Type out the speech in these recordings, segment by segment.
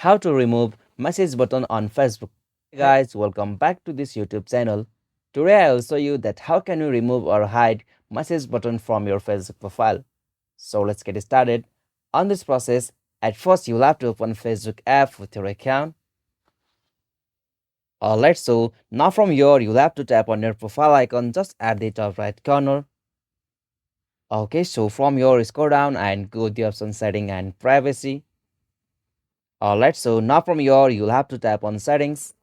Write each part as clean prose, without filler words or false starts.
How to remove message button on Facebook. Hey guys, welcome back to this YouTube channel. Today I will show you that how can you remove or hide message button from your Facebook profile. So let's get started. On this process, at first you'll have to open Facebook app with your account. Alright, so now from here you'll have to tap on your profile icon just at the top right corner. Okay, so from here scroll down and go to the option setting and privacy. Alright, so now from here you'll have to tap on settings.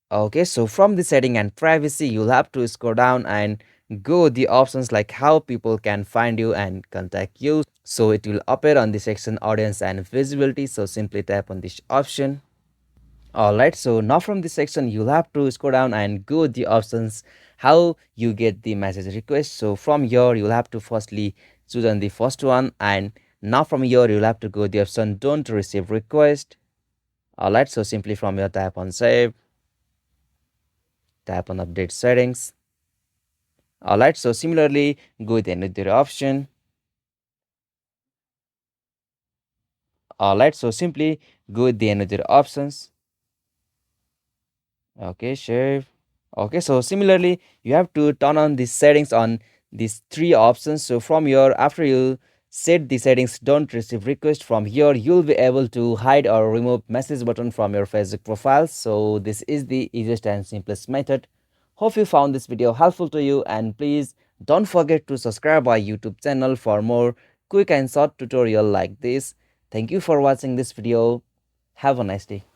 Okay, so from the setting and privacy, you'll have to scroll down and go the options like how people can find you and contact you. So it will appear on the section audience and visibility. So simply tap on this option. Alright, so now from this section, you'll have to scroll down and go the options how you get the message request. So from here, you'll have to firstly choose on the first one, and now from here, you'll have to go the option don't receive request. Alright, so simply from here, tap on save, tap on update settings. Alright, so similarly, go with another option. Alright, so simply go with the another options. Okay, sure. Okay, so similarly, you have to turn on the settings on these three options. So from here, after you set the settings don't receive request, from here you'll be able to hide or remove message button from your Facebook profile. So this is the easiest and simplest method. Hope you found this video helpful to you, and please don't forget to subscribe our YouTube channel for more quick and short tutorial like this. Thank you for watching this video. Have a nice day.